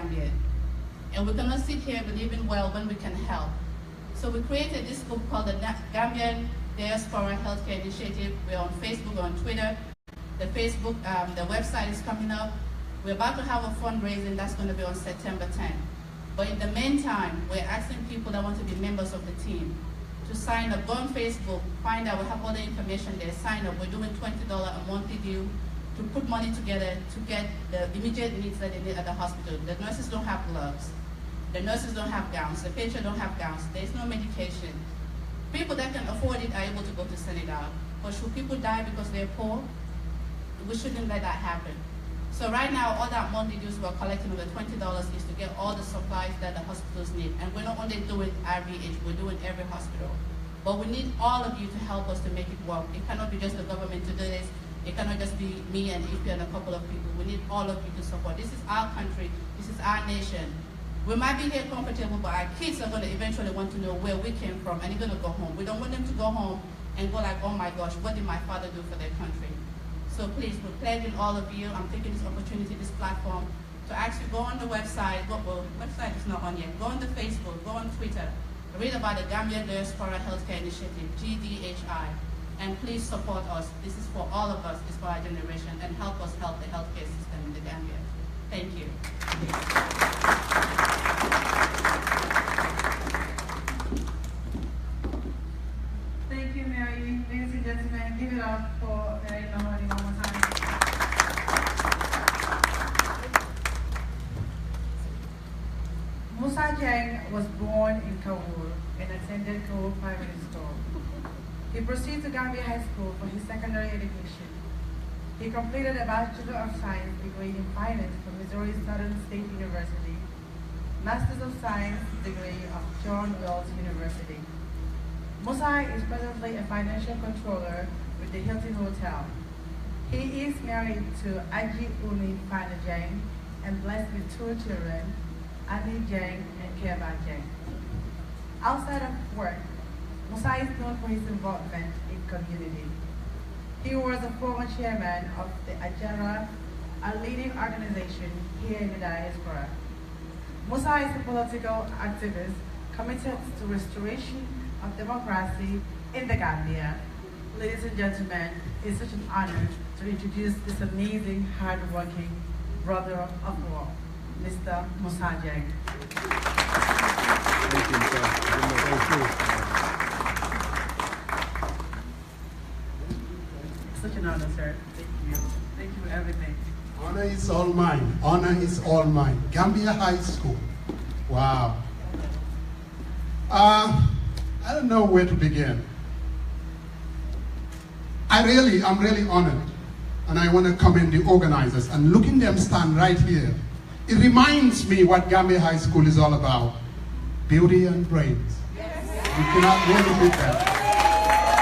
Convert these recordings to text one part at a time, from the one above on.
Gambia. And we cannot sit here believing well when we can help. So we created this book called the Gambian Diaspora Healthcare Initiative. We're on Facebook, on Twitter. The website is coming up. We're about to have a fundraising that's going to be on September 10th. But in the meantime, we're asking people that want to be members of the team to sign up. Go on Facebook, find out, we have all the information there, sign up. We're doing $20 a monthly due to put money together to get the immediate needs that they need at the hospital. The nurses don't have gloves. The nurses don't have gowns. The patients don't have gowns. There's no medication. People that can afford it are able to go to Senegal. But should people die because they're poor? We shouldn't let that happen. So right now, all that monthly dues we're collecting over $20 is to get all the supplies that the hospitals need. And we're not only doing IVH, we're doing every hospital. But we need all of you to help us to make it work. It cannot be just the government to do this. It cannot just be me and Ife and a couple of people. We need all of you to support. This is our country. This is our nation. We might be here comfortable, but our kids are going to eventually want to know where we came from, and they're going to go home. We don't want them to go home and go like, oh my gosh, what did my father do for their country? So please, we're pledging all of you. I'm taking this opportunity, this platform, to actually go on the website. Website is not on yet. Go on the Facebook, go on Twitter. Read about the Gambia Diaspora Healthcare Initiative, GDHI. And please support us. This is for all of us. It's for our generation. And help us help the healthcare system in the Gambia. Thank you. Thank you, Mary. Ladies and gentlemen, give it up for Mary Lamoni one more time. Musa Jang was born in Kabul and attended Kabul Primary School. He proceeded to Gambia High School for his secondary education. He completed a Bachelor of Science degree in Finance from Missouri Southern State University, Masters of Science degree of John Wells University. Musa is presently a financial controller with the Hilton Hotel. He is married to Aji Umi Fana Jang and blessed with 2 children, Ani Jang and Keba Jang. Outside of work, Musa is known for his involvement in community. He was a former chairman of the Ajara, a leading organization here in the diaspora. Musa is a political activist committed to restoration of democracy in the Gambia. Ladies and gentlemen, it's such an honor to introduce this amazing, hard-working brother of war, Mr. Musa Jang. Thank you, sir. Such an honor, sir. Thank you. Thank you for everything. Honor is all mine. Honor is all mine. Gambia High School. Wow. I don't know where to begin. I'm really honored. And I want to commend the organizers. And looking them stand right here, it reminds me what Gambia High School is all about. Beauty and brains. Yes. You cannot really beat that.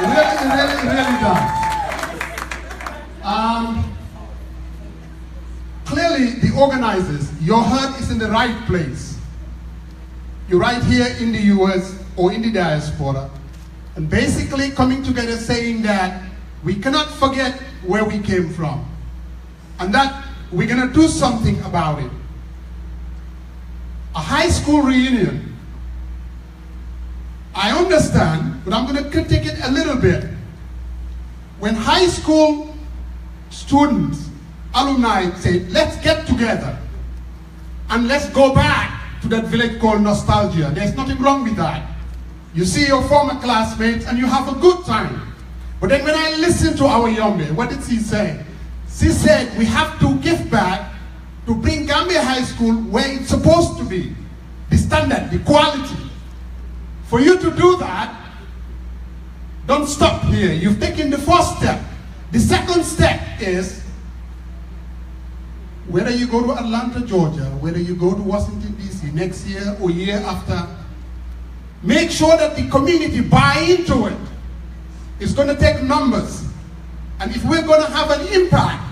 It really does. Clearly, the organizers, your heart is in the right place. You're right here in the US or in the diaspora, and basically coming together saying that we cannot forget where we came from, and that we're going to do something about it. A high school reunion. I understand, but I'm going to critique it a little bit. When high school students, alumni say, let's get together and let's go back to that village called nostalgia. There's nothing wrong with that. You see your former classmates and you have a good time. But then when I listen to our young man, what did she say? She said we have to give back to bring Gambia High School where it's supposed to be. The standard, the quality. For you to do that, don't stop here. You've taken the first step. The second step is, whether you go to Atlanta, Georgia, whether you go to Washington, D.C. next year or year after, make sure that the community buy into it. It's going to take numbers. And if we're going to have an impact,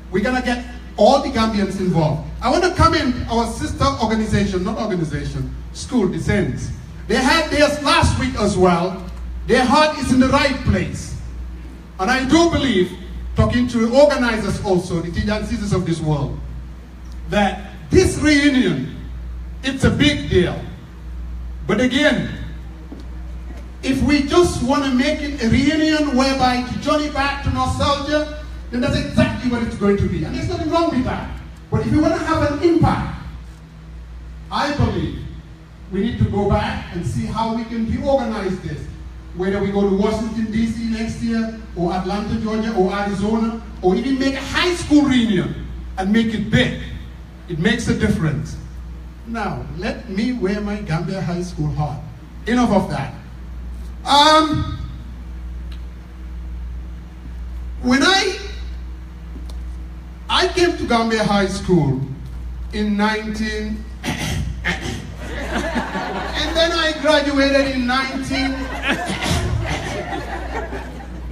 we're going to get all the Gambians involved. I want to commend our sister organization, not organization, school, the Saints. They had theirs last week as well. Their heart is in the right place. And I do believe, talking to organizers also, the Tijan Sisters of this world, that this reunion It's a big deal. But again, if we just want to make it a reunion whereby to journey back to nostalgia, then that's exactly what it's going to be. And there's nothing wrong with that. But if we want to have an impact, I believe we need to go back and see how we can reorganize this. Whether we go to Washington, D.C. next year, or Atlanta, Georgia, or Arizona, or even make a high school reunion and make it big. It makes a difference. Now, let me wear my Gambia High School hat. Enough of that. When I came to Gambia High School in 19... and then I graduated in 19...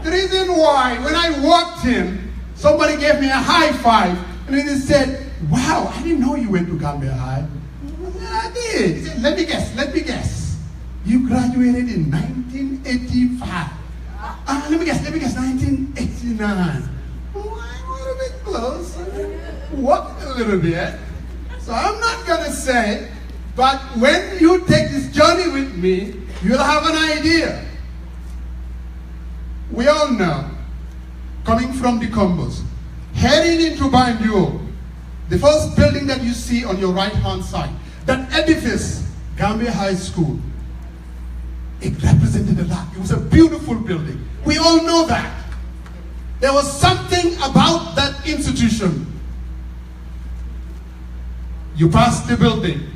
The reason why, when I walked in, somebody gave me a high five, and then they said, wow, I didn't know you went to Gambia High. I said, I did. He said, let me guess. You graduated in 1985. Let me guess, 1989. Oh, I'm a little bit close. Walked a little bit. So I'm not going to say, but when you take this journey with me, you'll have an idea. We all know, coming from the Combos, heading into Banjul, the first building that you see on your right-hand side, that edifice, Gambia High School, it represented a lot. It was a beautiful building. We all know that. There was something about that institution. You pass the building.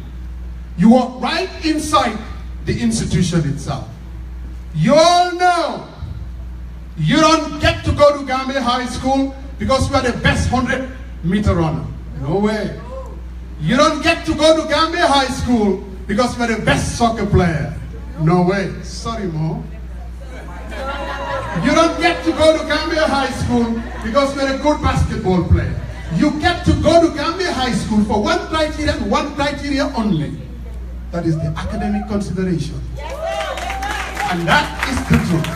You walk right inside the institution itself. You all know you don't get to go to Gambia High School because you are the best 100-meter runner. No way. You don't get to go to Gambia High School because you are the best soccer player. No way. Sorry, Mo. You don't get to go to Gambia High School because you are a good basketball player. You get to go to Gambia High School for one criteria and one criteria only. That is the academic consideration. And that is the truth.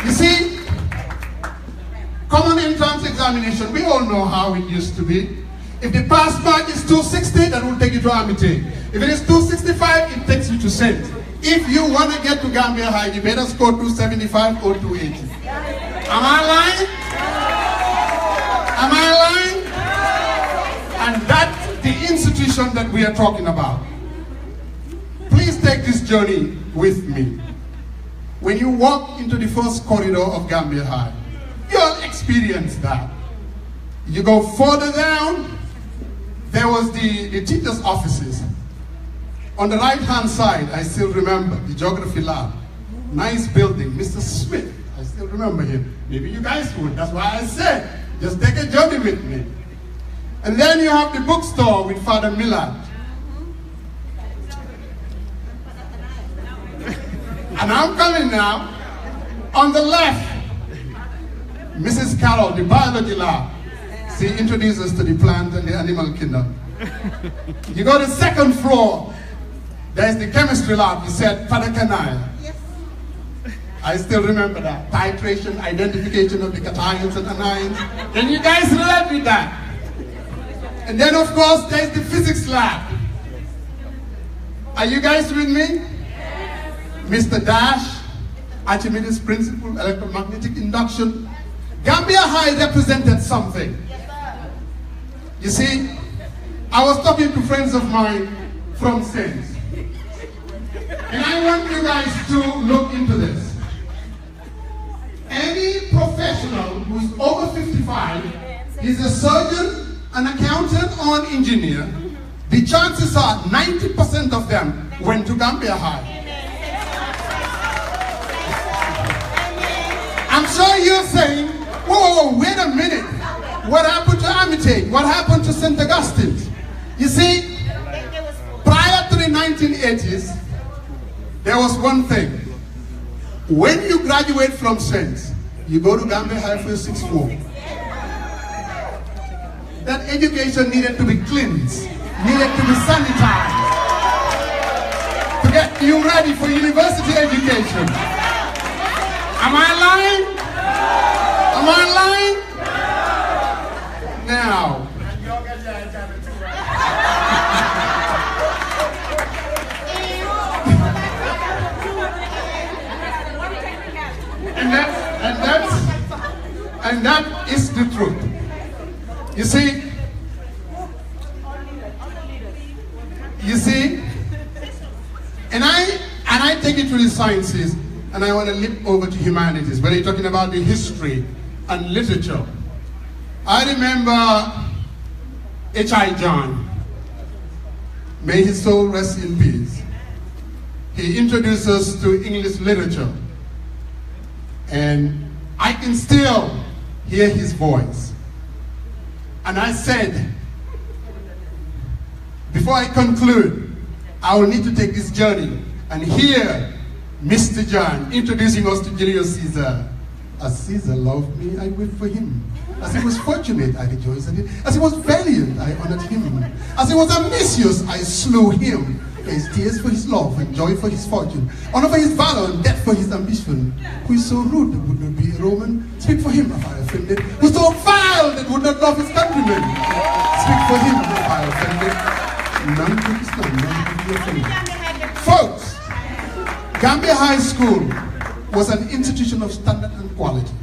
You see, common entrance examination, we all know how it used to be. If the pass mark is 260, that will take you to Amity. If it is 265, it takes you to St. If you want to get to Gambia High, you better score 275 or 280. Am I lying? Am I lying? And that's the institution that we are talking about. Please take this journey with me. When you walk into the first corridor of Gambia High, you'll experience that. You go further down, there was the teacher's offices. On the right-hand side, I still remember the geography lab. Nice building, Mr. Smith, I still remember him. Maybe you guys would, that's why I said, just take a journey with me. And then you have the bookstore with Father Millard. And I'm coming now. On the left, Mrs. Carroll, the biology lab. She introduced us to the plant and the animal kingdom. You go to the second floor, there's the chemistry lab. He said, Father Kanaya. Yes. I still remember that. Titration, identification of the cations and anions. Can you guys relate with that? And then, of course, there's the physics lab. Are you guys with me? Mr. Dash, Archimedes principle, electromagnetic induction. Gambia High represented something. You see, I was talking to friends of mine from Saints. And I want you guys to look into this. Any professional who's over 55 is a surgeon, an accountant, or an engineer. The chances are 90% of them went to Gambia High. I'm sure you're saying, whoa, wait a minute. What happened to Amity? What happened to St. Augustine's? You see, prior to the 1980s, there was one thing. When you graduate from St., you go to Gambia High for 6th form. That education needed to be cleansed, needed to be sanitized, to get you ready for university education. Am I lying? Am I lying? Now, And that is the truth. You see, and I take it to the sciences, and I want to leap over to humanities, where you're talking about the history and literature. I remember H.I. John, may his soul rest in peace. He introduced us to English literature, and I can still hear his voice. And I said, before I conclude, I will need to take this journey and hear Mr. John introducing us to Julius Caesar. As Caesar loved me, I wept for him. As he was fortunate, I rejoiced at him. As he was valiant, I honored him. As he was ambitious, I slew him. There is tears for his love, and joy for his fortune, honor for his valor, and death for his ambition. Who is so rude that would not be a Roman? Speak for him if I offended. Who is so vile that would not love his countrymen? Speak for him if I offended. None to Islam, none to be offended. Folks, Gambia High School was an institution of standard and quality.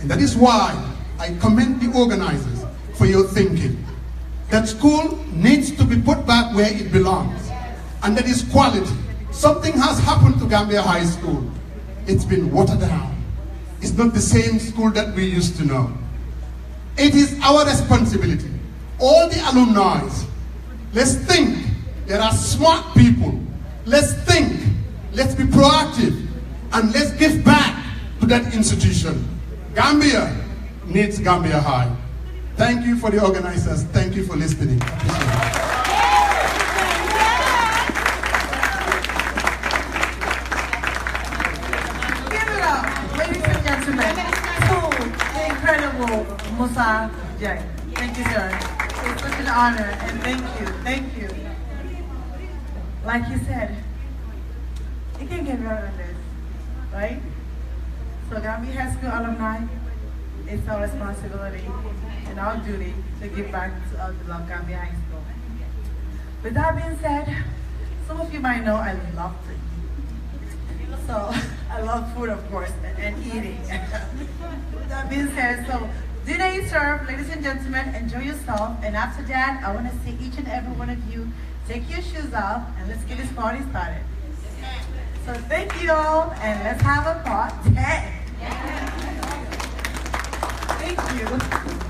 And that is why I commend the organizers for your thinking. That school needs to be put back where it belongs. And that is quality. Something has happened to Gambia High School. It's been watered down. It's not the same school that we used to know. It is our responsibility. All the alumni, let's think. There are smart people. Let's think. Let's be proactive. And let's give back to that institution. Gambia needs Gambia High. Thank you for the organizers. Thank you for listening. Appreciate it. Give it up, ladies and gentlemen, to the incredible Musa Jai. Thank you, sir. It's such an honor, and thank you. Like you said, it can get better than this, right? So Gambia High School alumni, it's our responsibility and our duty to give back to the love Gambia High School. With that being said, some of you might know I love to eat. So I love food, of course, and eating. With that being said, so dinner is served, ladies and gentlemen, enjoy yourself. And after that, I want to see each and every one of you take your shoes off and let's get this party started. So thank you all, and let's have a party. Thank you.